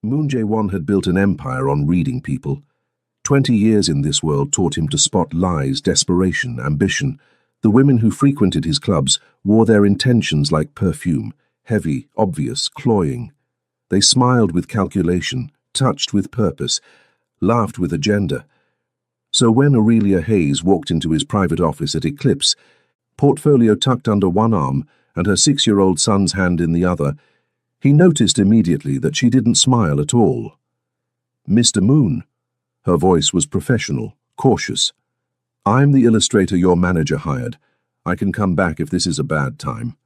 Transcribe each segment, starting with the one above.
Moon Jae-won had built an empire on reading people. 20 years in this world taught him to spot lies, desperation, ambition. The women who frequented his clubs wore their intentions like perfume, heavy, obvious, cloying. They smiled with calculation, touched with purpose, laughed with agenda. So when Aurelia Hayes walked into his private office at Eclipse, portfolio tucked under one arm and her 6-year-old son's hand in the other, he noticed immediately that she didn't smile at all. "Mr. Moon." Her voice was professional, cautious. "I'm the illustrator your manager hired. I can come back if this is a bad time."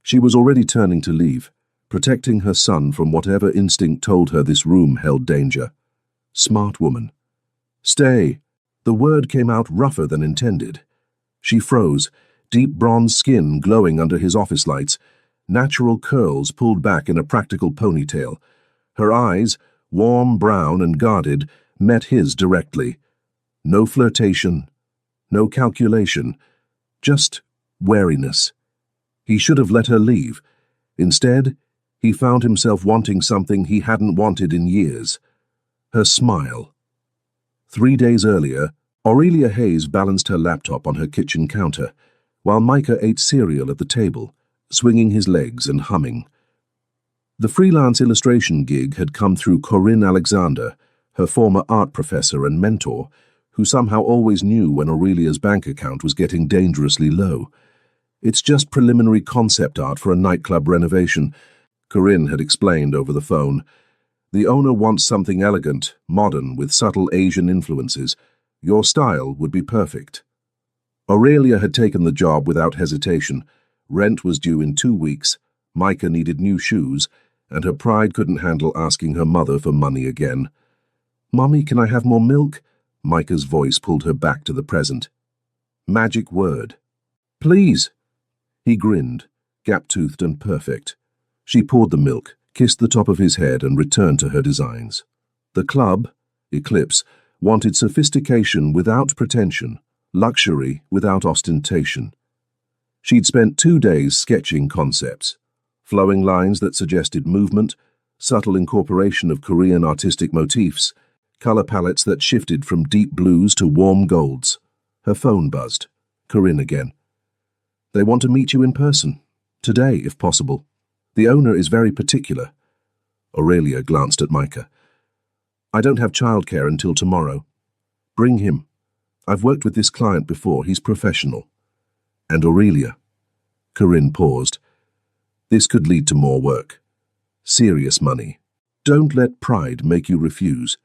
She was already turning to leave, protecting her son from whatever instinct told her this room held danger. Smart woman. "Stay." The word came out rougher than intended. She froze, deep bronze skin glowing under his office lights, natural curls pulled back in a practical ponytail. Her eyes, warm, brown, and guarded, met his directly. No flirtation, no calculation, just wariness. He should have let her leave. Instead, he found himself wanting something he hadn't wanted in years. Her smile. 3 days earlier, Aurelia Hayes balanced her laptop on her kitchen counter, while Micah ate cereal at the table, swinging his legs and humming. The freelance illustration gig had come through Corinne Alexander, her former art professor and mentor, who somehow always knew when Aurelia's bank account was getting dangerously low. "It's just preliminary concept art for a nightclub renovation," Corinne had explained over the phone. "The owner wants something elegant, modern, with subtle Asian influences. Your style would be perfect." Aurelia had taken the job without hesitation. Rent was due in 2 weeks, Micah needed new shoes, and her pride couldn't handle asking her mother for money again. "Mommy, can I have more milk?" Micah's voice pulled her back to the present. Magic word. "Please." He grinned, gap-toothed and perfect. She poured the milk, kissed the top of his head, and returned to her designs. The club, Eclipse, wanted sophistication without pretension, luxury without ostentation. She'd spent 2 days sketching concepts, flowing lines that suggested movement, subtle incorporation of Korean artistic motifs, color palettes that shifted from deep blues to warm golds. Her phone buzzed. Corinne again. "They want to meet you in person. Today, if possible. The owner is very particular." Aurelia glanced at Micah. "I don't have childcare until tomorrow. Bring him. I've worked with this client before. He's professional." "And Aurelia." Corinne paused. "This could lead to more work. Serious money. Don't let pride make you refuse."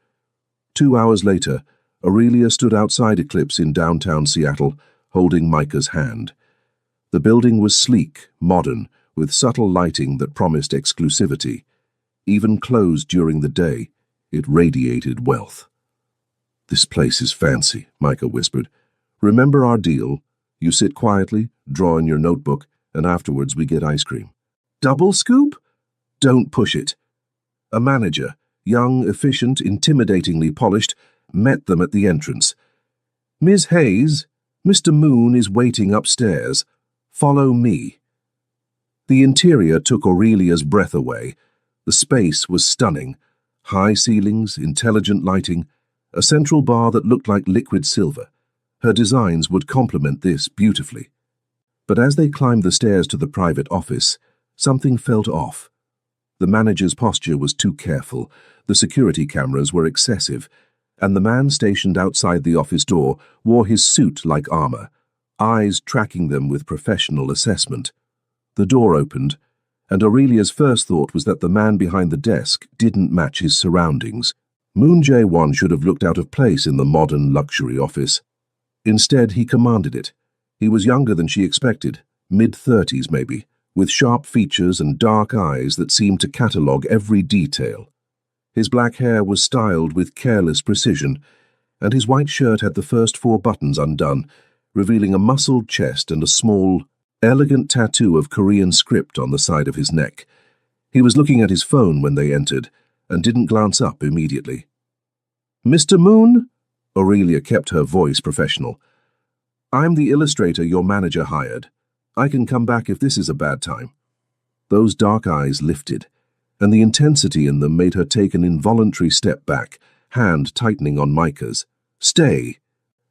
2 hours later, Aurelia stood outside Eclipse in downtown Seattle, holding Micah's hand. The building was sleek, modern, with subtle lighting that promised exclusivity. Even closed during the day, it radiated wealth. "This place is fancy," Micah whispered. "Remember our deal? You sit quietly, draw in your notebook, and afterwards we get ice cream." "Double scoop?" "Don't push it." A manager, young, efficient, intimidatingly polished, met them at the entrance. "Ms. Hayes, Mr. Moon is waiting upstairs. Follow me." The interior took Aurelia's breath away. The space was stunning. High ceilings, intelligent lighting, a central bar that looked like liquid silver. Her designs would complement this beautifully. But as they climbed the stairs to the private office, something felt off. The manager's posture was too careful, the security cameras were excessive, and the man stationed outside the office door wore his suit like armor, eyes tracking them with professional assessment. The door opened, and Aurelia's first thought was that the man behind the desk didn't match his surroundings. Moon Jae-won should have looked out of place in the modern luxury office. Instead, he commanded it. He was younger than she expected, mid-30s maybe, with sharp features and dark eyes that seemed to catalogue every detail. His black hair was styled with careless precision, and his white shirt had the first 4 buttons undone, revealing a muscled chest and a small, elegant tattoo of Korean script on the side of his neck. He was looking at his phone when they entered, and didn't glance up immediately. "Mr. Moon?" Aurelia kept her voice professional. "I'm the illustrator your manager hired. I can come back if this is a bad time." Those dark eyes lifted. and the intensity in them made her take an involuntary step back, hand tightening on Micah's. "Stay!"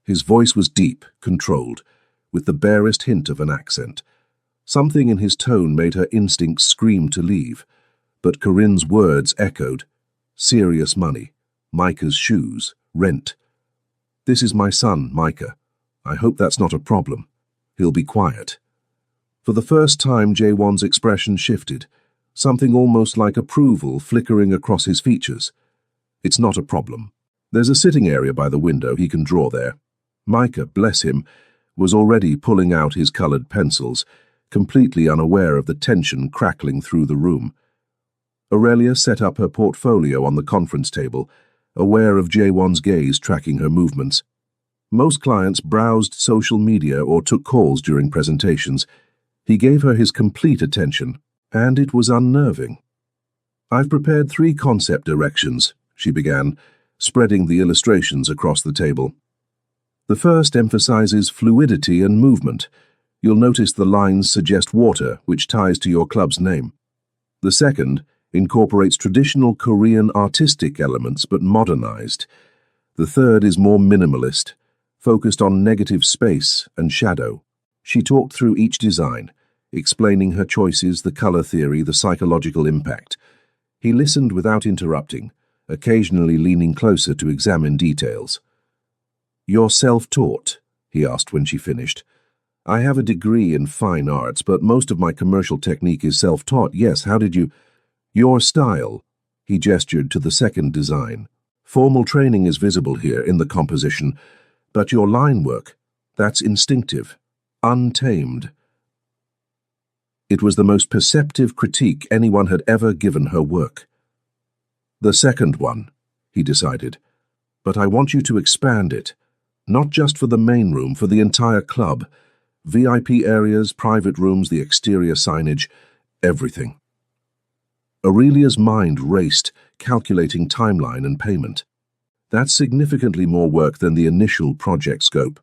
His voice was deep, controlled, with the barest hint of an accent. Something in his tone made her instincts scream to leave, but Corinne's words echoed. Serious money, Micah's shoes, rent. "This is my son, Micah. I hope that's not a problem. He'll be quiet." For the first time, Jaewon's expression shifted, something almost like approval flickering across his features. "It's not a problem. There's a sitting area by the window, he can draw there." Micah, bless him, was already pulling out his colored pencils, completely unaware of the tension crackling through the room. Aurelia set up her portfolio on the conference table, aware of Jaewon's gaze tracking her movements. Most clients browsed social media or took calls during presentations. He gave her his complete attention, and it was unnerving. "I've prepared 3 concept directions," she began, spreading the illustrations across the table. "The first emphasizes fluidity and movement. You'll notice the lines suggest water, which ties to your club's name. The second incorporates traditional Korean artistic elements but modernized. The third is more minimalist, focused on negative space and shadow." She talked through each design, explaining her choices, the color theory, the psychological impact. He listened without interrupting, occasionally leaning closer to examine details. "You're self-taught?" he asked when she finished. "I have a degree in fine arts, but most of my commercial technique is self-taught. Yes, how did you—" "Your style," he gestured to the second design. "Formal training is visible here in the composition, but your line work, that's instinctive, untamed." It was the most perceptive critique anyone had ever given her work. "The second one," he decided. "But I want you to expand it, not just for the main room, for the entire club. VIP areas, private rooms, the exterior signage, everything." Aurelia's mind raced, calculating timeline and payment. "That's significantly more work than the initial project scope.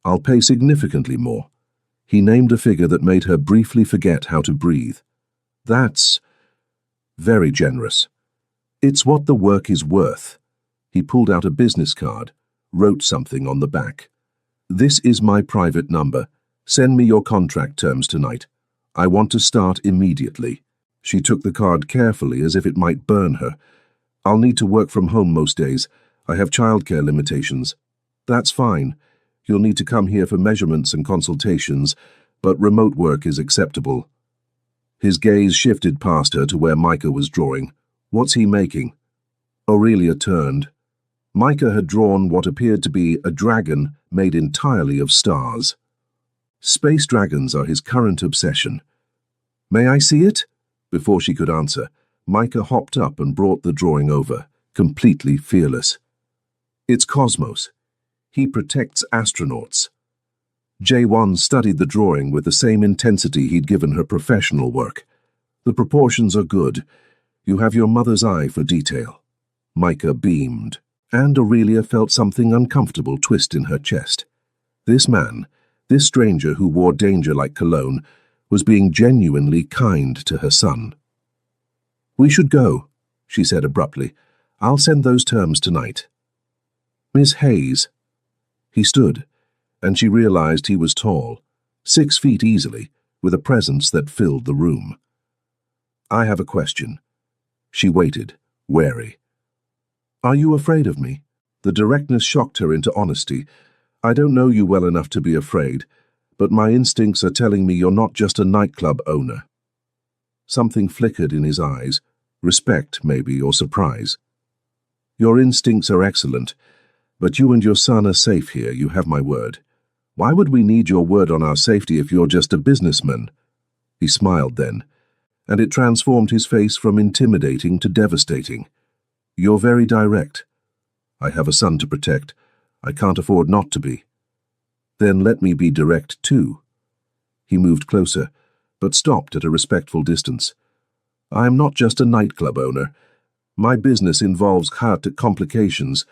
I'll pay significantly more." He named a figure that made her briefly forget how to breathe. "That's very generous." "It's what the work is worth." He pulled out a business card, wrote something on the back. "This is my private number. Send me your contract terms tonight. I want to start immediately." She took the card carefully as if it might burn her. "I'll need to work from home most days. I have childcare limitations." "That's fine. You'll need to come here for measurements and consultations, but remote work is acceptable." His gaze shifted past her to where Micah was drawing. "What's he making?" Aurelia turned. Micah had drawn what appeared to be a dragon made entirely of stars. Space dragons are his current obsession. "May I see it?" Before she could answer, Micah hopped up and brought the drawing over, completely fearless. "It's Cosmos. He protects astronauts." Jaewon studied the drawing with the same intensity he'd given her professional work. "The proportions are good. You have your mother's eye for detail." Micah beamed, and Aurelia felt something uncomfortable twist in her chest. This man, this stranger who wore danger like cologne, was being genuinely kind to her son. "We should go," she said abruptly. "I'll send those terms tonight." "Miss Hayes." He stood, and she realized he was tall, 6 feet easily, with a presence that filled the room. "I have a question." She waited, wary. "Are you afraid of me?" The directness shocked her into honesty. "I don't know you well enough to be afraid, but my instincts are telling me you're not just a nightclub owner." Something flickered in his eyes, respect maybe, or surprise. "Your instincts are excellent, but you and your son are safe here, you have my word. Why would we need your word on our safety if you're just a businessman?" He smiled then, and it transformed his face from intimidating to devastating. "You're very direct. I have a son to protect. I can't afford not to be." "Then let me be direct too." He moved closer, but stopped at a respectful distance. "I am not just a nightclub owner. My business involves hard complications,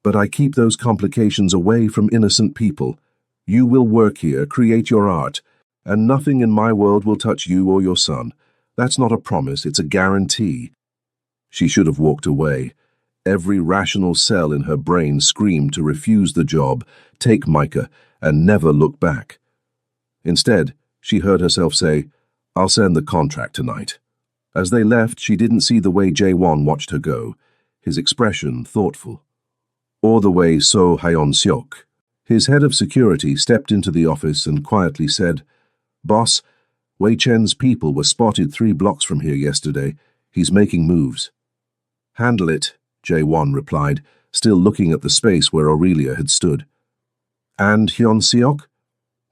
but I keep those complications away from innocent people. You will work here, create your art, and nothing in my world will touch you or your son. That's not a promise, it's a guarantee. She should have walked away. Every rational cell in her brain screamed to refuse the job, take Micah, and never look back. Instead, she heard herself say, "I'll send the contract tonight." As they left, she didn't see the way Jae-won watched her go, his expression thoughtful. Or the way So Hyun-seok, his head of security, stepped into the office and quietly said, "Boss, Wei Chen's people were spotted 3 blocks from here yesterday. He's making moves." "Handle it," Jae-won replied, still looking at the space where Aurelia had stood. "And Hyun-seok?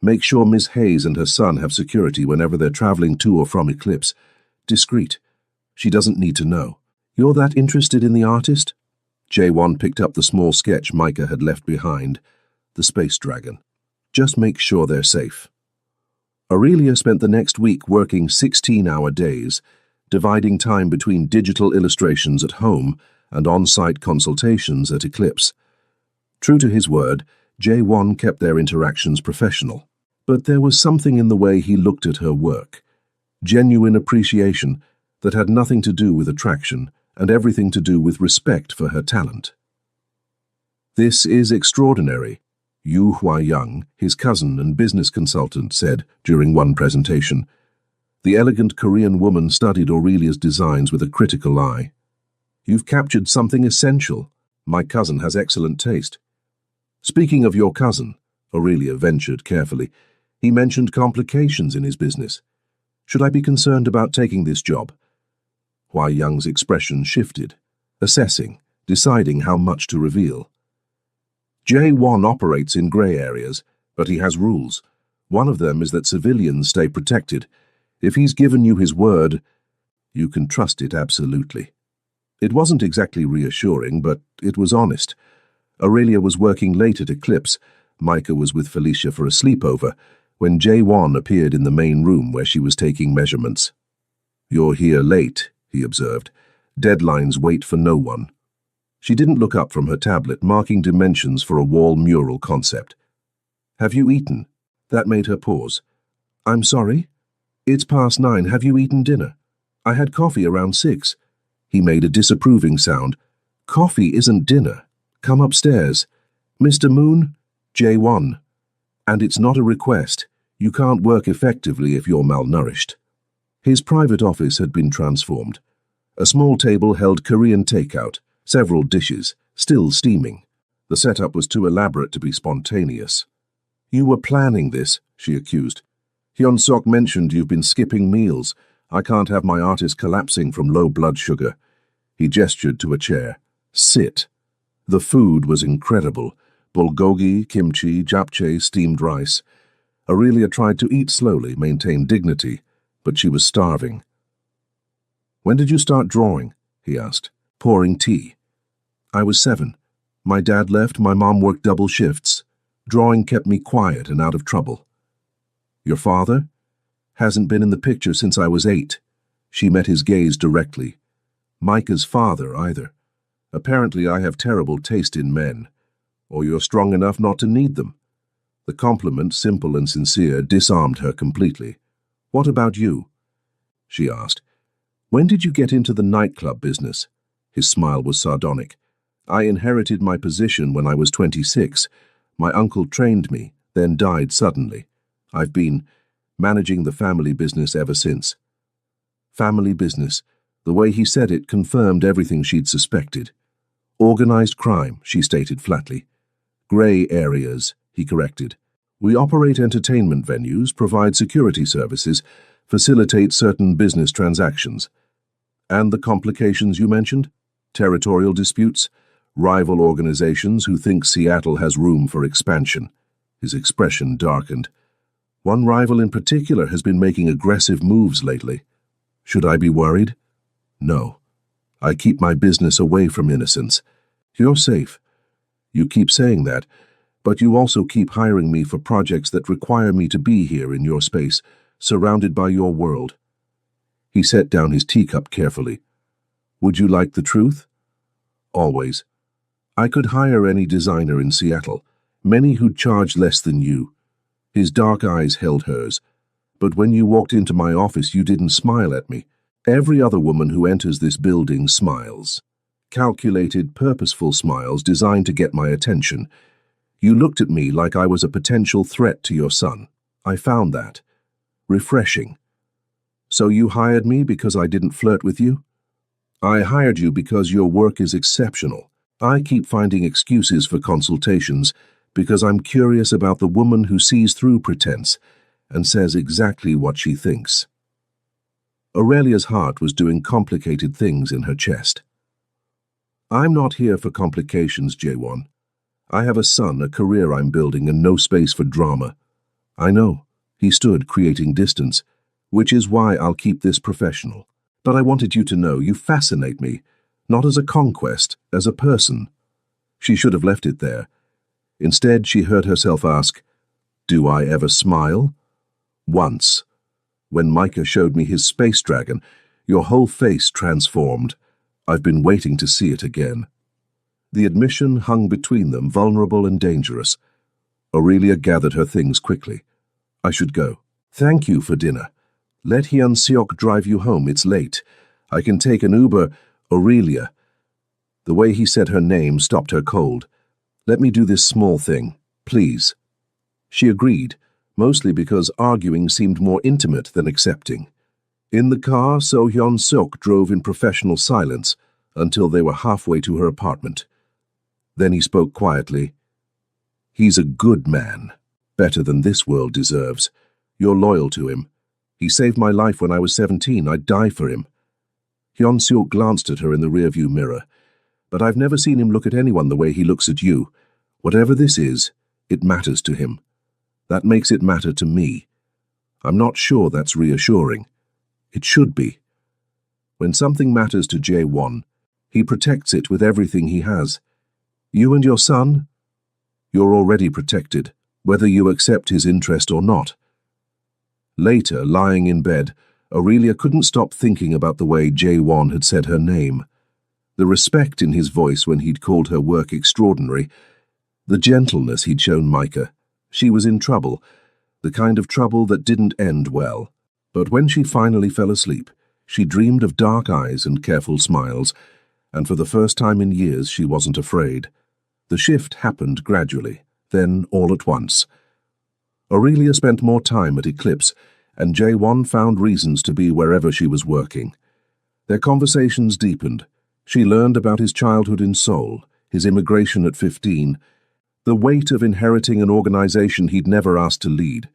Make sure Miss Hayes and her son have security whenever they're traveling to or from Eclipse. Discreet. She doesn't need to know. You're that interested in the artist?" Jae-won picked up the small sketch Micah had left behind, the space dragon. "Just make sure they're safe." Aurelia spent the next week working 16-hour days, dividing time between digital illustrations at home and on-site consultations at Eclipse. True to his word, Jae-won kept their interactions professional. But there was something in the way he looked at her work, genuine appreciation that had nothing to do with attraction and everything to do with respect for her talent. "This is extraordinary," Yu Hua-young, his cousin and business consultant, said during one presentation. The elegant Korean woman studied Aurelia's designs with a critical eye. "You've captured something essential. My cousin has excellent taste." "Speaking of your cousin," Aurelia ventured carefully, "he mentioned complications in his business. Should I be concerned about taking this job?" Hua-young's expression shifted, assessing, deciding how much to reveal. "Jae-won operates in grey areas, but he has rules. One of them is that civilians stay protected. If he's given you his word, you can trust it absolutely." It wasn't exactly reassuring, but it was honest. Aurelia was working late at Eclipse. Micah was with Felicia for a sleepover when Jae-won appeared in the main room where she was taking measurements. "You're here late," he observed. "Deadlines wait for no one." She didn't look up from her tablet, marking dimensions for a wall mural concept. "Have you eaten?" That made her pause. "I'm sorry? It's past 9. Have you eaten dinner? I had coffee around 6. He made a disapproving sound. "Coffee isn't dinner. Come upstairs." "Mr. Moon?" "Jae-won. And it's not a request. You can't work effectively if you're malnourished." His private office had been transformed. A small table held Korean takeout, several dishes, still steaming. The setup was too elaborate to be spontaneous. "You were planning this," she accused. "Hyun-seok mentioned you've been skipping meals. I can't have my artist collapsing from low blood sugar." He gestured to a chair. "Sit." The food was incredible. Bulgogi, kimchi, japchae, steamed rice. Aurelia tried to eat slowly, maintain dignity, but she was starving. "When did you start drawing?" he asked. "Pouring tea." "I was 7. My dad left, my mom worked double shifts. Drawing kept me quiet and out of trouble." "Your father?" "Hasn't been in the picture since I was 8. She met his gaze directly. "Micah's father, either. Apparently I have terrible taste in men. Or you're strong enough not to need them." The compliment, simple and sincere, disarmed her completely. "What about you?" she asked. "When did you get into the nightclub business?" His smile was sardonic. "I inherited my position when I was 26. My uncle trained me, then died suddenly. I've been managing the family business ever since." Family business. The way he said it confirmed everything she'd suspected. "Organized crime," she stated flatly. "Gray areas," he corrected. "We operate entertainment venues, provide security services, facilitate certain business transactions." "And the complications you mentioned? Territorial disputes? Rival organizations who think Seattle has room for expansion?" His expression darkened. "One rival in particular has been making aggressive moves lately. Should I be worried?" "No. I keep my business away from innocents. You're safe. You keep saying that, but you also keep hiring me for projects that require me to be here in your space, surrounded by your world." He set down his teacup carefully. "Would you like the truth?" "Always. I could hire any designer in Seattle, many who'd charge less than you." His dark eyes held hers. "But when you walked into my office, you didn't smile at me. Every other woman who enters this building smiles. Calculated, purposeful smiles designed to get my attention. You looked at me like I was a potential threat to your son. I found that refreshing. So you hired me because I didn't flirt with you? I hired you because your work is exceptional. I keep finding excuses for consultations because I'm curious about the woman who sees through pretense and says exactly what she thinks. Aurelia's heart was doing complicated things in her chest. I'm not here for complications, J1. I have a son, a career I'm building, and no space for drama. I know. He stood, creating distance, which is why I'll keep this professional. But I wanted you to know you fascinate me, not as a conquest, as a person. She should have left it there. Instead, she heard herself ask, "Do I ever smile?" Once. When Micah showed me his space dragon, your whole face transformed. I've been waiting to see it again. The admission hung between them, vulnerable and dangerous. Aurelia gathered her things quickly. I should go. Thank you for dinner. Let Hyun Seok drive you home, it's late. I can take an Uber. Aurelia. The way he said her name stopped her cold. Let me do this small thing, please. She agreed, mostly because arguing seemed more intimate than accepting. In the car, So Hyun Seok drove in professional silence until they were halfway to her apartment. Then he spoke quietly. He's a good man, better than this world deserves. You're loyal to him. He saved my life when I was 17. I'd die for him. Hyun Seok glanced at her in the rearview mirror. But I've never seen him look at anyone the way he looks at you. Whatever this is, it matters to him. That makes it matter to me. I'm not sure that's reassuring. It should be. When something matters to J1, he protects it with everything he has. You and your son? You're already protected, whether you accept his interest or not. Later, lying in bed, Aurelia couldn't stop thinking about the way J1 had said her name. The respect in his voice when he'd called her work extraordinary, the gentleness he'd shown Micah. She was in trouble, the kind of trouble that didn't end well. But when she finally fell asleep, she dreamed of dark eyes and careful smiles, and for the first time in years she wasn't afraid. The shift happened gradually, then all at once. Aurelia spent more time at Eclipse, and J1 found reasons to be wherever she was working. Their conversations deepened. She learned about his childhood in Seoul, his immigration at 15, the weight of inheriting an organization he'd never asked to lead.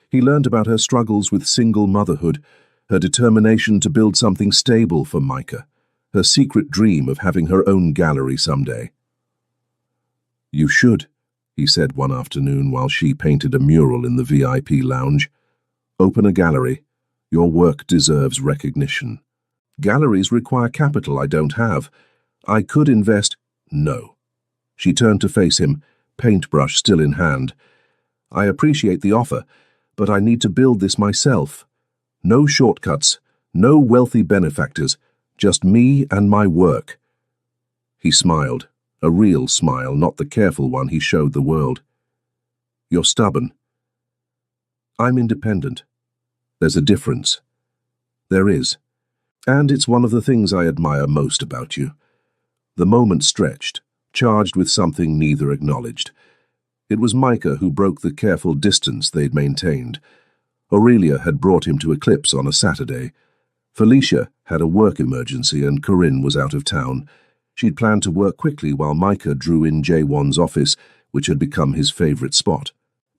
He learned about her struggles with single motherhood, her determination to build something stable for Micah, her secret dream of having her own gallery someday. "You should," he said one afternoon while she painted a mural in the VIP lounge. "Open a gallery. Your work deserves recognition. Galleries require capital I don't have. I could invest—" "No." She turned to face him, paintbrush still in hand. "I appreciate the offer, but I need to build this myself. No shortcuts, no wealthy benefactors, just me and my work." He smiled, a real smile, not the careful one he showed the world. "You're stubborn." "I'm independent. There's a difference." "There is. And it's one of the things I admire most about you." The moment stretched, charged with something neither acknowledged. It was Micah who broke the careful distance they'd maintained. Aurelia had brought him to Eclipse on a Saturday. Felicia had a work emergency and Corinne was out of town. She'd planned to work quickly while Micah drew in J1's office, which had become his favorite spot.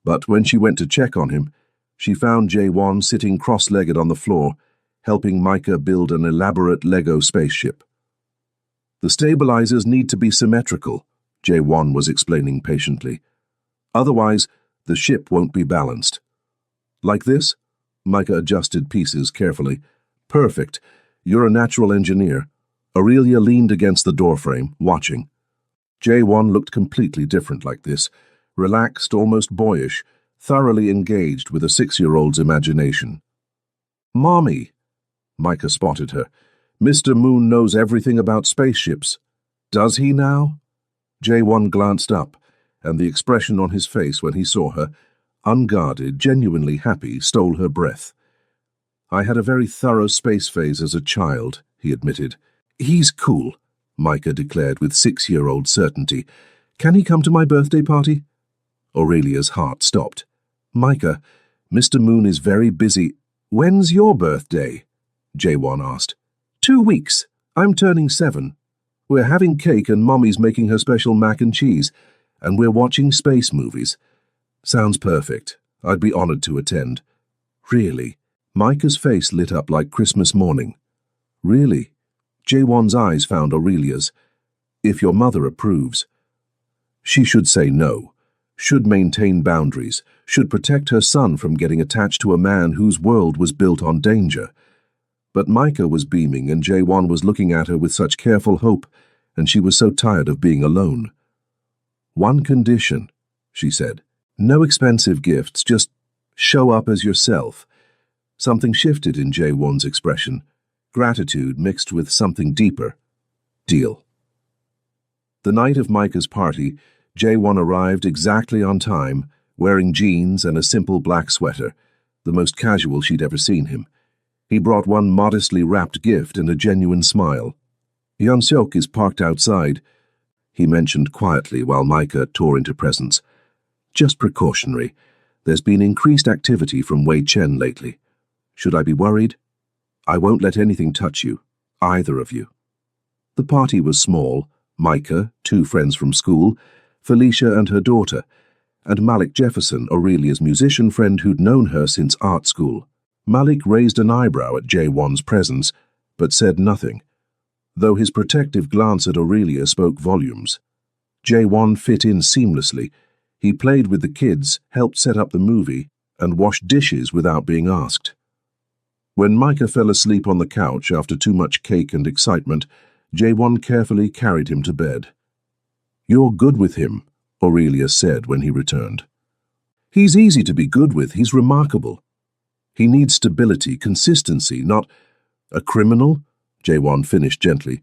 But when she went to check on him, she found J1 sitting cross-legged on the floor, helping Micah build an elaborate Lego spaceship. "The stabilizers need to be symmetrical," J1 was explaining patiently. "Otherwise, the ship won't be balanced." "Like this?" Micah adjusted pieces carefully. "Perfect. You're a natural engineer." Aurelia leaned against the doorframe, watching. J1 looked completely different like this, relaxed, almost boyish, thoroughly engaged with a 6-year-old's imagination. "Mommy!" Micah spotted her. "Mr. Moon knows everything about spaceships." "Does he now?" J1 glanced up, and the expression on his face when he saw her, unguarded, genuinely happy, stole her breath. I had a very thorough space phase as a child, he admitted. He's cool, Micah declared with 6-year-old certainty. Can he come to my birthday party? Aurelia's heart stopped. Micah, Mr. Moon is very busy. When's your birthday? Jaewon asked. 2 weeks. I'm turning 7. We're having cake and Mommy's making her special mac and cheese, and we're watching space movies. Sounds perfect. I'd be honored to attend. Really? Micah's face lit up like Christmas morning. Really? Jaewon's eyes found Aurelia's. If your mother approves. She should say no, should maintain boundaries, should protect her son from getting attached to a man whose world was built on danger. But Micah was beaming and Jaewon was looking at her with such careful hope, and she was so tired of being alone. One condition, she said. No expensive gifts, just show up as yourself. Something shifted in Jaewon's expression. Gratitude mixed with something deeper. Deal. The night of Micah's party, Jaewon arrived exactly on time, wearing jeans and a simple black sweater, the most casual she'd ever seen him. He brought one modestly wrapped gift and a genuine smile. Yeon-seok is parked outside, he mentioned quietly while Micah tore into presents. Just precautionary. There's been increased activity from Wei Chen lately. Should I be worried? I won't let anything touch you, either of you. The party was small. Micah, 2 friends from school, Felicia and her daughter, and Malik Jefferson, Aurelia's musician friend who'd known her since art school. Malik raised an eyebrow at Jaewon's presence, but said nothing, though his protective glance at Aurelia spoke volumes. Jaewon fit in seamlessly. He played with the kids, helped set up the movie, and washed dishes without being asked. When Micah fell asleep on the couch after too much cake and excitement, Jaewon carefully carried him to bed. You're good with him, Aurelia said when he returned. He's easy to be good with, he's remarkable. He needs stability, consistency, not a criminal, Jaewon finished gently.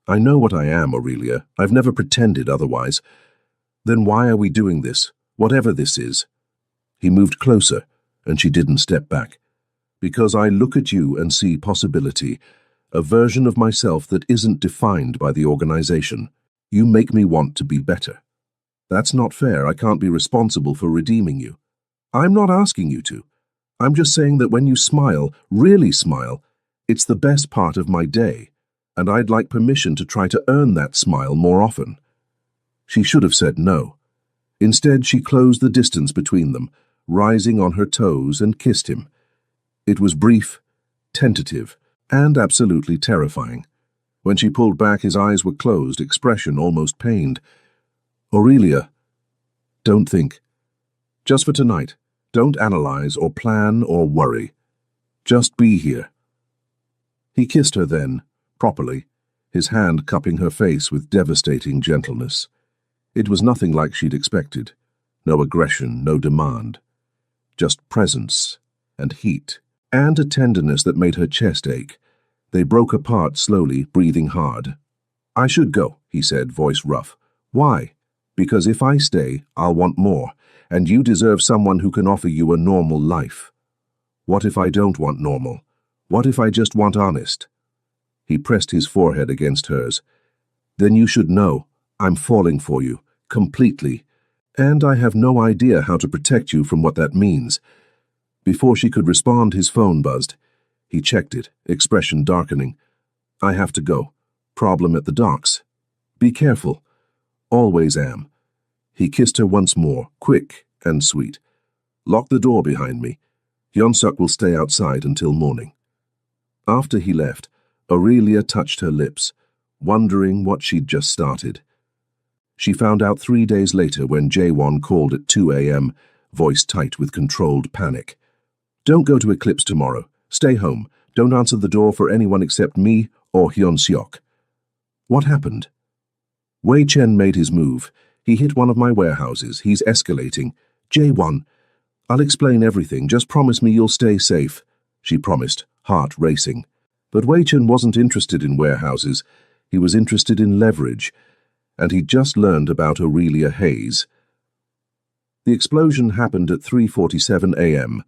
I know what I am, Aurelia. I've never pretended otherwise. Then why are we doing this, whatever this is? He moved closer, and she didn't step back. Because I look at you and see possibility, a version of myself that isn't defined by the organization. You make me want to be better. That's not fair. I can't be responsible for redeeming you. I'm not asking you to. I'm just saying that when you smile, really smile, it's the best part of my day, and I'd like permission to try to earn that smile more often. She should have said no. Instead, she closed the distance between them, rising on her toes, and kissed him. It was brief, tentative, and absolutely terrifying. When she pulled back, his eyes were closed, expression almost pained. Aurelia, don't think. Just for tonight. Don't analyze or plan or worry. Just be here. He kissed her then, properly, his hand cupping her face with devastating gentleness. It was nothing like she'd expected. No aggression, no demand. Just presence and heat, and a tenderness that made her chest ache. They broke apart slowly, breathing hard. I should go, he said, voice rough. Why? Because if I stay, I'll want more, and you deserve someone who can offer you a normal life. What if I don't want normal? What if I just want honest? He pressed his forehead against hers. Then you should know, I'm falling for you, completely, and I have no idea how to protect you from what that means. Before she could respond, his phone buzzed. He checked it, expression darkening. I have to go. Problem at the docks. Be careful. Always am. He kissed her once more, quick and sweet. Lock the door behind me. Yeon-seok will stay outside until morning. After he left, Aurelia touched her lips, wondering what she'd just started. She found out 3 days later when Jaewon called at 2 a.m., voice tight with controlled panic. Don't go to Eclipse tomorrow. Stay home. Don't answer the door for anyone except me or Yeon-seok. What happened? Wei Chen made his move. He hit one of my warehouses. He's escalating. Jaewon, I'll explain everything. Just promise me you'll stay safe, she promised, heart racing. But Wei Chen wasn't interested in warehouses. He was interested in leverage, and he'd just learned about Aurelia Hayes. The explosion happened at 3:47 a.m.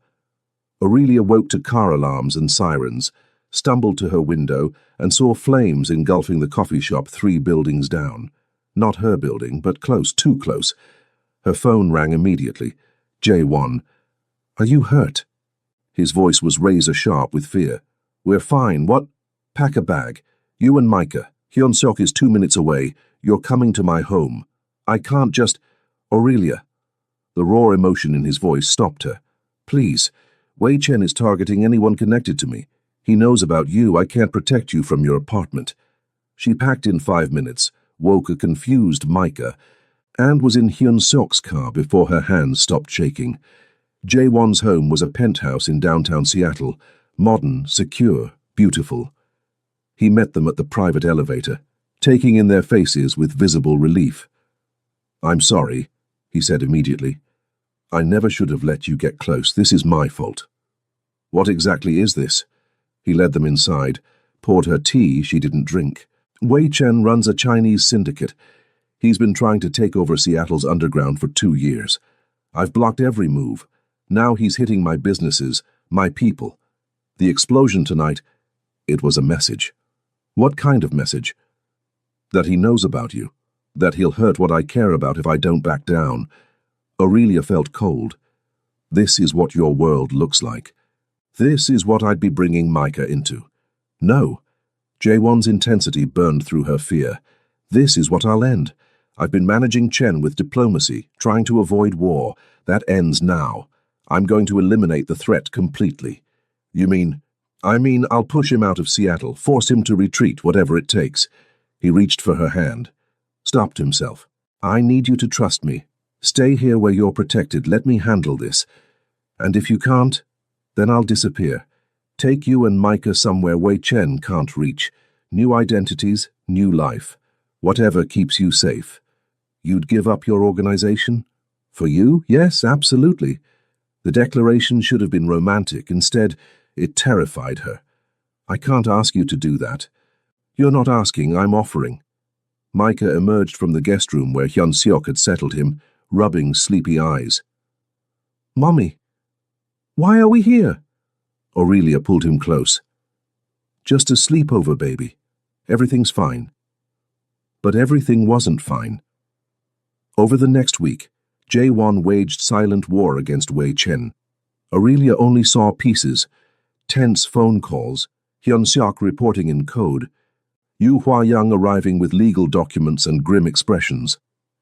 Aurelia woke to car alarms and sirens, stumbled to her window, and saw flames engulfing the coffee shop 3 buildings down. Not her building, but close, too close. Her phone rang immediately. J1. "Are you hurt?" His voice was razor-sharp with fear. "We're fine. What? Pack a bag. You and Micah. Hyun-seok is 2 minutes away. You're coming to my home. I can't just—" "Aurelia." The raw emotion in his voice stopped her. "Please. Wei Chen is targeting anyone connected to me. He knows about you. I can't protect you from your apartment." She packed in 5 minutes, woke a confused Micah, and was in Hyun-seok's car before her hands stopped shaking. Jaewon's home was a penthouse in downtown Seattle, modern, secure, beautiful. He met them at the private elevator, taking in their faces with visible relief. "I'm sorry," he said immediately. "I never should have let you get close. This is my fault." "What exactly is this?" He led them inside, poured her tea she didn't drink. "Wei Chen runs a Chinese syndicate. He's been trying to take over Seattle's underground for 2 years. I've blocked every move. Now he's hitting my businesses, my people. The explosion tonight, it was a message." "What kind of message?" "That he knows about you. That he'll hurt what I care about if I don't back down." Aurelia felt cold. "This is what your world looks like. This is what I'd be bringing Micah into." "No." Jaewon's intensity burned through her fear. "This is what I'll end. I've been managing Chen with diplomacy, trying to avoid war. That ends now. I'm going to eliminate the threat completely." "You mean—" "I mean I'll push him out of Seattle, force him to retreat, whatever it takes." He reached for her hand, stopped himself. "I need you to trust me. Stay here where you're protected. Let me handle this. And if you can't, then I'll disappear. Take you and Micah somewhere Wei Chen can't reach. New identities, new life. Whatever keeps you safe." "You'd give up your organization?" "For you? Yes, absolutely." The declaration should have been romantic. Instead, it terrified her. "I can't ask you to do that." "You're not asking, I'm offering." Micah emerged from the guest room where Hyun-seok had settled him, rubbing sleepy eyes. "Mommy, why are we here?" Aurelia pulled him close. "Just a sleepover, baby. Everything's fine." But everything wasn't fine. Over the next week, Jaewon waged silent war against Wei Chen. Aurelia only saw pieces, tense phone calls, Hyun-seok reporting in code, Yu Hua-young arriving with legal documents and grim expressions.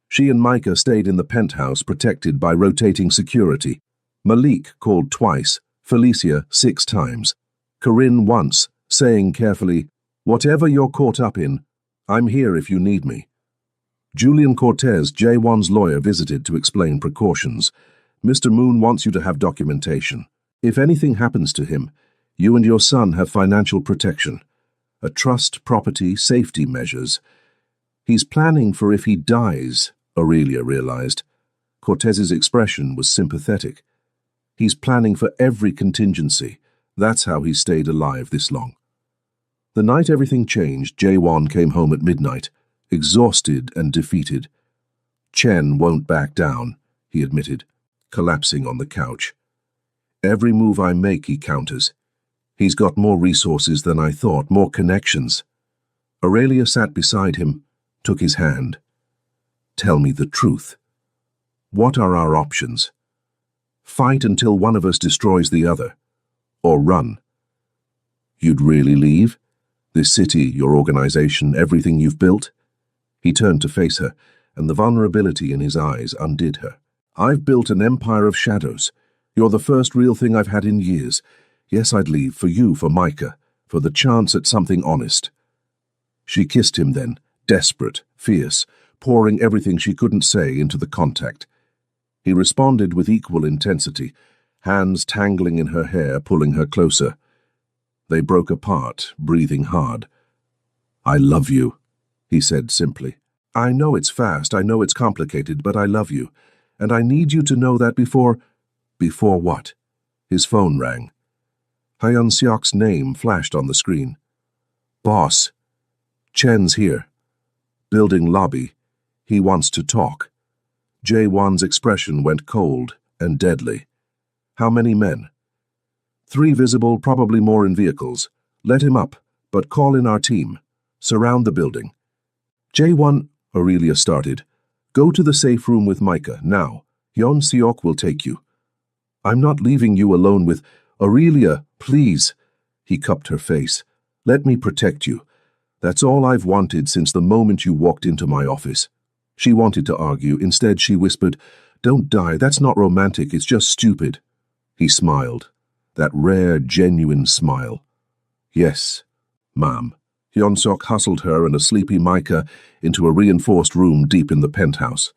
She and Micah stayed in the penthouse protected by rotating security. Malik called twice, Felicia 6 times, Corinne once, saying carefully, "Whatever you're caught up in, I'm here if you need me." Julian Cortez, Jaewon's lawyer, visited to explain precautions. "Mr. Moon wants you to have documentation. If anything happens to him, you and your son have financial protection. A trust, property, safety measures. He's planning for if he dies," Aurelia realized. Cortez's expression was sympathetic. "He's planning for every contingency. That's how he stayed alive this long." The night everything changed, Jaewon came home at midnight, exhausted and defeated. "Chen won't back down," he admitted, collapsing on the couch. "Every move I make, he counters. He's got more resources than I thought, more connections." Aurelia sat beside him, took his hand. "Tell me the truth. What are our options? Fight until one of us destroys the other, or run?" "You'd really leave? This city, your organization, everything you've built?" He turned to face her, and the vulnerability in his eyes undid her. "I've built an empire of shadows. You're the first real thing I've had in years. Yes, I'd leave, for you, for Micah, for the chance at something honest." She kissed him then, desperate, fierce, pouring everything she couldn't say into the contact. He responded with equal intensity, hands tangling in her hair, pulling her closer. They broke apart, breathing hard. "I love you," he said simply. "I know it's fast, I know it's complicated, but I love you. And I need you to know that before—" "Before what?" His phone rang. Hyun-seok's name flashed on the screen. "Boss, Chen's here. Building lobby. He wants to talk." Jaewon's expression went cold and deadly. "How many men?" 3 visible, probably more in vehicles. Let him up, but call in our team. Surround the building. J1, Aurelia started. Go to the safe room with Micah, now. Hyun Seok will take you. I'm not leaving you alone with... Aurelia, please. He cupped her face. Let me protect you. That's all I've wanted since the moment you walked into my office. She wanted to argue. Instead, she whispered, Don't die, that's not romantic, it's just stupid. He smiled. That rare, genuine smile. Yes, ma'am. Hyun-sok hustled her and a sleepy Micah into a reinforced room deep in the penthouse.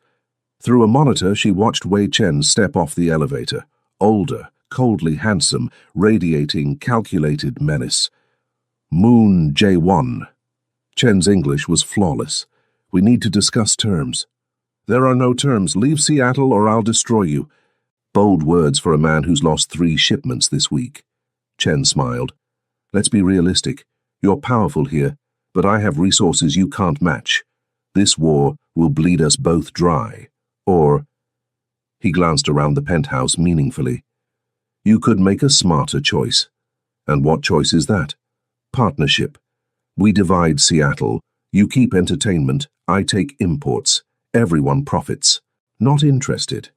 Through a monitor, she watched Wei Chen step off the elevator. Older, coldly handsome, radiating calculated menace. Moon J1. Chen's English was flawless. We need to discuss terms. There are no terms. Leave Seattle or I'll destroy you. Bold words for a man who's lost 3 shipments this week. Chen smiled. Let's be realistic. You're powerful here, but I have resources you can't match. This war will bleed us both dry. Or... He glanced around the penthouse meaningfully. You could make a smarter choice. And what choice is that? Partnership. We divide Seattle. You keep entertainment. I take imports. Everyone profits. Not interested.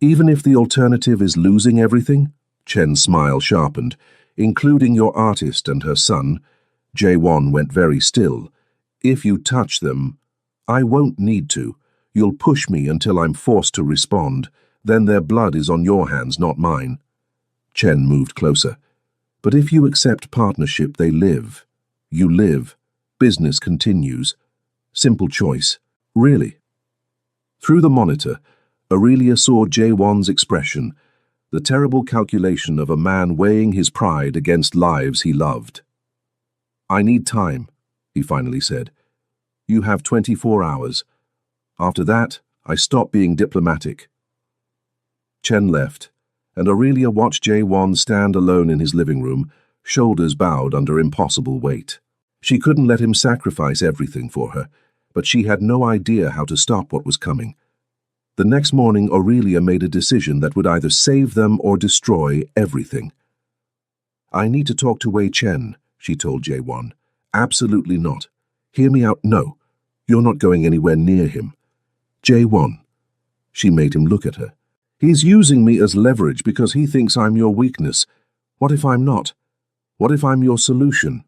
Even if the alternative is losing everything? Chen's smile sharpened. Including your artist and her son. Jae-won went very still. If you touch them, I won't need to. You'll push me until I'm forced to respond. Then their blood is on your hands, not mine. Chen moved closer. But if you accept partnership, they live. You live. Business continues. Simple choice. Really. Through the monitor, Aurelia saw Jae-won's expression, the terrible calculation of a man weighing his pride against lives he loved. I need time, he finally said. You have 24 hours. After that, I stop being diplomatic. Chen left, and Aurelia watched Jae-won stand alone in his living room, shoulders bowed under impossible weight. She couldn't let him sacrifice everything for her, but she had no idea how to stop what was coming. The next morning, Aurelia made a decision that would either save them or destroy everything. I need to talk to Wei Chen, she told Jae-won. Absolutely not. Hear me out. No, you're not going anywhere near him. Jae-won. She made him look at her. He's using me as leverage because he thinks I'm your weakness. What if I'm not? What if I'm your solution?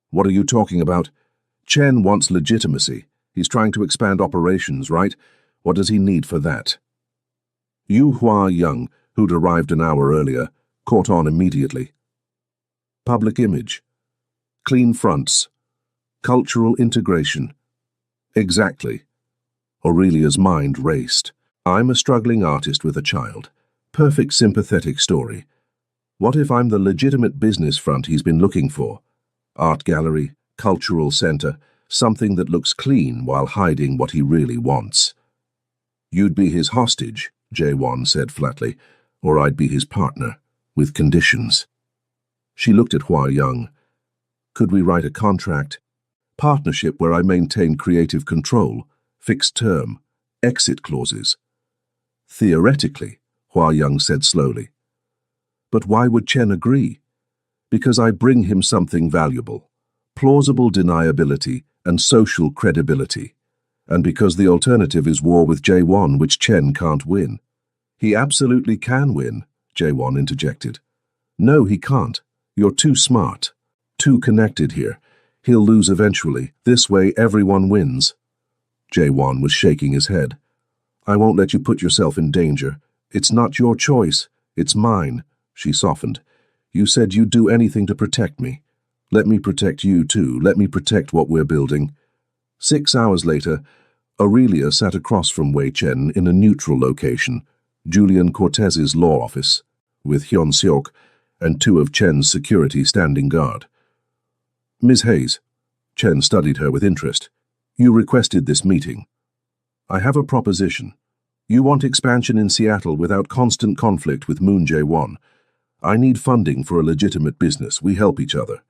What are you talking about? Chen wants legitimacy. He's trying to expand operations, right? What does he need for that? Yu Hua Young, who'd arrived an hour earlier, caught on immediately. Public image. Clean fronts. Cultural integration. Exactly. Aurelia's mind raced. I'm a struggling artist with a child. Perfect sympathetic story. What if I'm the legitimate business front he's been looking for? Art gallery, cultural center, something that looks clean while hiding what he really wants. You'd be his hostage, Jae-won said flatly, or I'd be his partner, with conditions. She looked at Hua Young. Could we write a contract? Partnership where I maintain creative control, fixed term, exit clauses. Theoretically, Hua Young said slowly. But why would Chen agree? Because I bring him something valuable, plausible deniability and social credibility, and because the alternative is war with Jae-won, which Chen can't win. He absolutely can win, Jae-won interjected. No, he can't. You're too smart, too connected here. He'll lose eventually. This way everyone wins. Jae-won was shaking his head. I won't let you put yourself in danger. It's not your choice. It's mine. She softened. You said you'd do anything to protect me. Let me protect you too. Let me protect what we're building. 6 hours later, Aurelia sat across from Wei Chen in a neutral location, Julian Cortez's law office, with Hyun Seok and 2 of Chen's security standing guard. Ms. Hayes, Chen studied her with interest. You requested this meeting. I have a proposition. You want expansion in Seattle without constant conflict with Moon Jae-won. I need funding for a legitimate business. We help each other.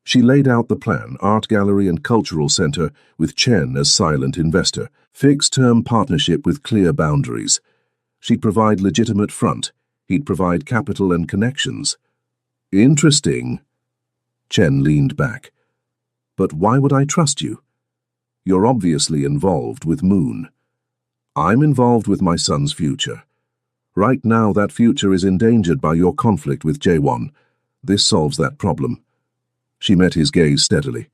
She laid out the plan, art gallery and cultural center, with Chen as silent investor, fixed-term partnership with clear boundaries. She'd provide legitimate front. He'd provide capital and connections. Interesting. Chen leaned back. But why would I trust you? You're obviously involved with Moon. I'm involved with my son's future. Right now, that future is endangered by your conflict with Jaewon. This solves that problem. She met his gaze steadily.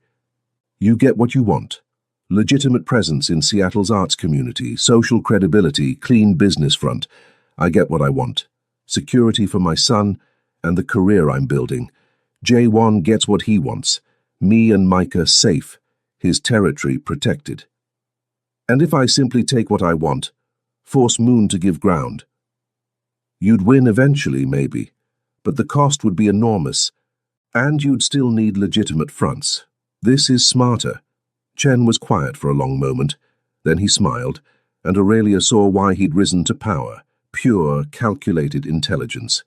You get what you want. Legitimate presence in Seattle's arts community, social credibility, clean business front. I get what I want. Security for my son and the career I'm building. Jaewon gets what he wants. Me and Micah safe, his territory protected. And if I simply take what I want, force Moon to give ground, you'd win eventually, maybe, but the cost would be enormous, and you'd still need legitimate fronts. This is smarter. Chen was quiet for a long moment. Then he smiled, and Aurelia saw why he'd risen to power, pure, calculated intelligence.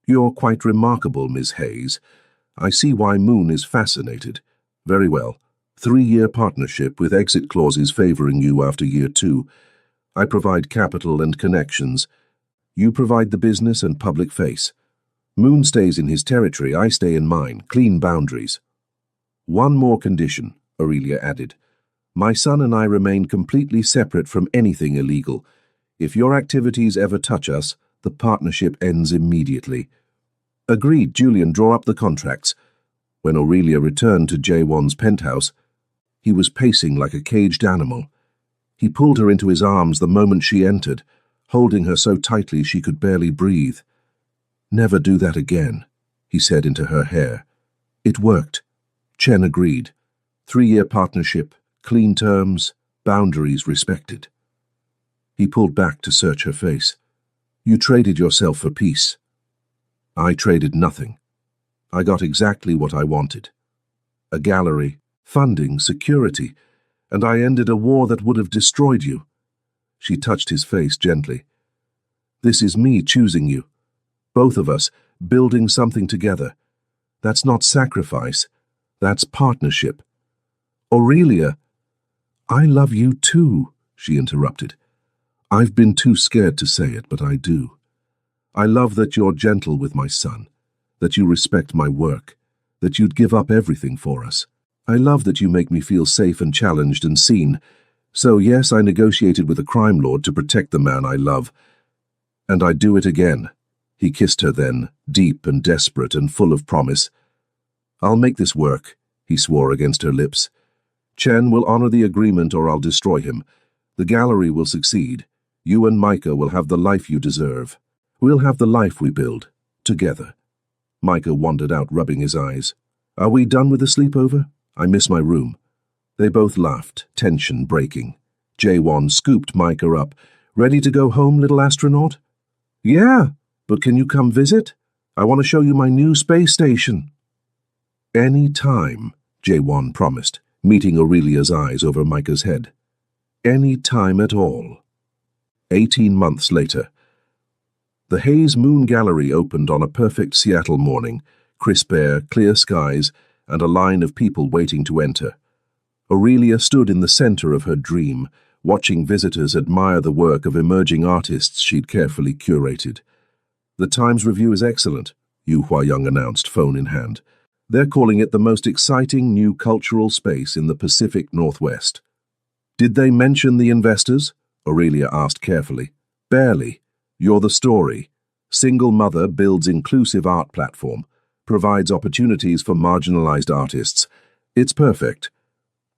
You're quite remarkable, Miss Hayes. I see why Moon is fascinated. Very well. 3-year partnership with exit clauses favoring you after year 2. I provide capital and connections. You provide the business and public face. Moon stays in his territory, I stay in mine. Clean boundaries. One more condition, Aurelia added. My son and I remain completely separate from anything illegal. If your activities ever touch us, the partnership ends immediately. Agreed. Julian, draw up the contracts. When Aurelia returned to Jaewon's penthouse, he was pacing like a caged animal. He pulled her into his arms the moment she entered, holding her so tightly she could barely breathe. Never do that again, he said into her hair. It worked. Chen agreed. 3-year partnership, clean terms, boundaries respected. He pulled back to search her face. You traded yourself for peace. I traded nothing. I got exactly what I wanted. A gallery, funding, security, and I ended a war that would have destroyed you. She touched his face gently. This is me choosing you. Both of us, building something together. That's not sacrifice. That's partnership. Aurelia, I love you too, she interrupted. I've been too scared to say it, but I do. I love that you're gentle with my son, that you respect my work, that you'd give up everything for us. I love that you make me feel safe and challenged and seen. So yes, I negotiated with a crime lord to protect the man I love. And I'd do it again. He kissed her then, deep and desperate and full of promise. I'll make this work, he swore against her lips. Chen will honor the agreement or I'll destroy him. The gallery will succeed. You and Micah will have the life you deserve. We'll have the life we build, together. Micah wandered out, rubbing his eyes. Are we done with the sleepover? I miss my room. They both laughed, tension breaking. Jaewon scooped Micah up. Ready to go home, little astronaut? Yeah, but can you come visit? I want to show you my new space station. Any time, Jaewon promised, meeting Aurelia's eyes over Micah's head. Any time at all. 18 months later. The Hayes Moon Gallery opened on a perfect Seattle morning, crisp air, clear skies, and a line of people waiting to enter. Aurelia stood in the center of her dream, watching visitors admire the work of emerging artists she'd carefully curated. The Times Review is excellent, Yu Huayang announced, phone in hand. They're calling it the most exciting new cultural space in the Pacific Northwest. Did they mention the investors? Aurelia asked carefully. Barely. You're the story. Single mother builds inclusive art platform, provides opportunities for marginalized artists. It's perfect.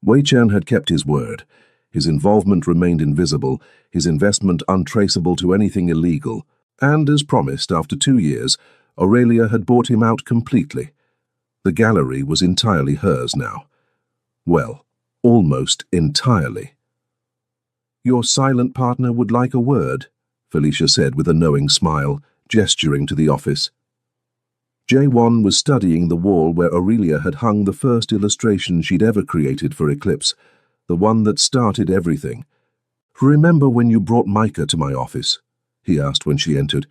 Wei Chen had kept his word. His involvement remained invisible, his investment untraceable to anything illegal. And, as promised, after 2 years, Aurelia had bought him out completely. The gallery was entirely hers now. Well, almost entirely. Your silent partner would like a word, Felicia said with a knowing smile, gesturing to the office. Jaewon was studying the wall where Aurelia had hung the first illustration she'd ever created for Eclipse, the one that started everything. Remember when you brought Micah to my office? He asked when she entered.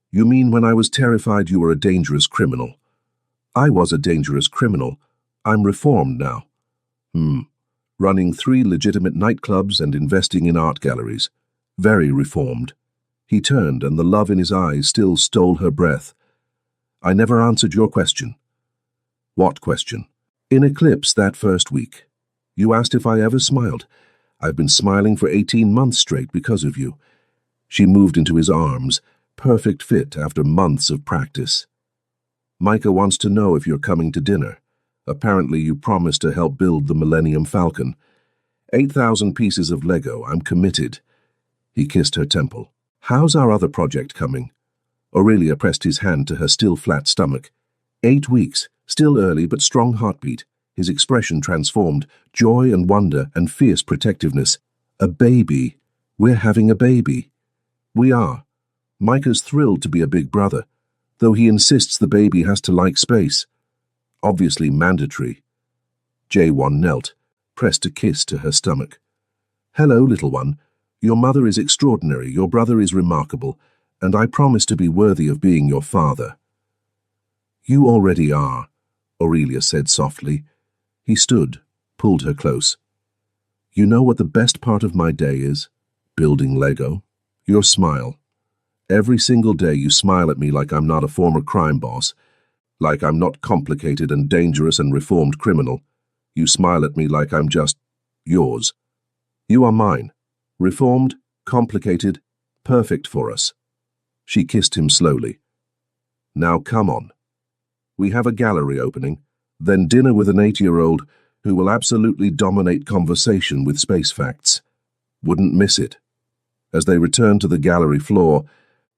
You mean when I was terrified you were a dangerous criminal? I was a dangerous criminal. I'm reformed now. Running 3 legitimate nightclubs and investing in art galleries. Very reformed. He turned, and the love in his eyes still stole her breath. I never answered your question. What question? In Eclipse that first week. You asked if I ever smiled. I've been smiling for 18 months straight because of you. She moved into his arms, perfect fit after months of practice. Micah wants to know if you're coming to dinner. Apparently you promised to help build the Millennium Falcon. 8,000 pieces of Lego, I'm committed. He kissed her temple. How's our other project coming? Aurelia pressed his hand to her still flat stomach. 8 weeks, still early but strong heartbeat. His expression transformed, joy and wonder and fierce protectiveness. A baby. We're having a baby. We are. Micah's thrilled to be a big brother, though he insists the baby has to like space. Obviously mandatory. J1 knelt, pressed a kiss to her stomach. Hello, little one. Your mother is extraordinary, your brother is remarkable, and I promise to be worthy of being your father. You already are, Aurelia said softly. He stood, pulled her close. You know what the best part of my day is? Building Lego. Your smile. Every single day you smile at me like I'm not a former crime boss, like I'm not complicated and dangerous and reformed criminal. You smile at me like I'm just yours. You are mine. Reformed, complicated, perfect for us. She kissed him slowly. Now come on. We have a gallery opening, then dinner with an 8-year-old who will absolutely dominate conversation with space facts. Wouldn't miss it. As they returned to the gallery floor,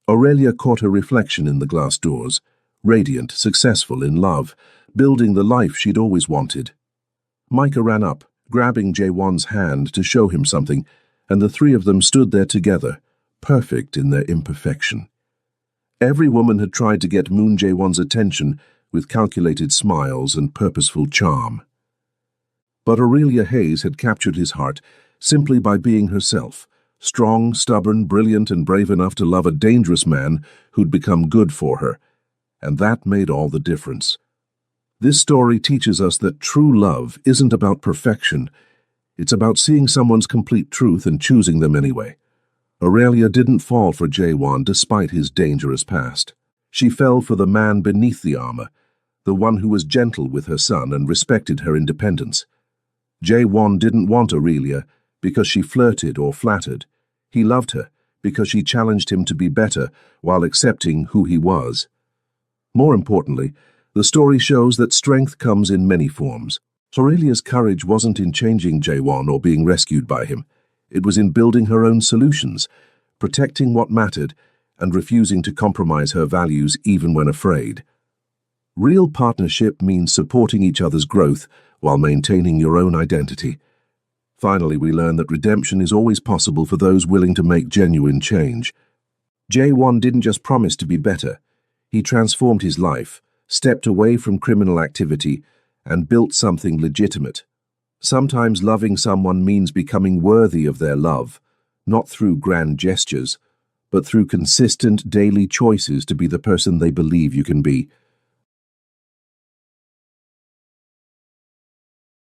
Aurelia caught her reflection in the glass doors, radiant, successful, in love, building the life she'd always wanted. Micah ran up, grabbing J1's hand to show him something, and the three of them stood there together, perfect in their imperfection. Every woman had tried to get Moon J1's attention with calculated smiles and purposeful charm. But Aurelia Hayes had captured his heart simply by being herself, strong, stubborn, brilliant, and brave enough to love a dangerous man who'd become good for her, and that made all the difference. This story teaches us that true love isn't about perfection. It's about seeing someone's complete truth and choosing them anyway. Aurelia didn't fall for J1 despite his dangerous past. She fell for the man beneath the armor, the one who was gentle with her son and respected her independence. J1 didn't want Aurelia because she flirted or flattered. He loved her because she challenged him to be better while accepting who he was. More importantly, the story shows that strength comes in many forms. Aurelia's courage wasn't in changing J1 or being rescued by him. It was in building her own solutions, protecting what mattered, and refusing to compromise her values even when afraid. Real partnership means supporting each other's growth while maintaining your own identity. Finally, we learn that redemption is always possible for those willing to make genuine change. J1 didn't just promise to be better. He transformed his life, stepped away from criminal activity, and built something legitimate. Sometimes loving someone means becoming worthy of their love, not through grand gestures, but through consistent daily choices to be the person they believe you can be.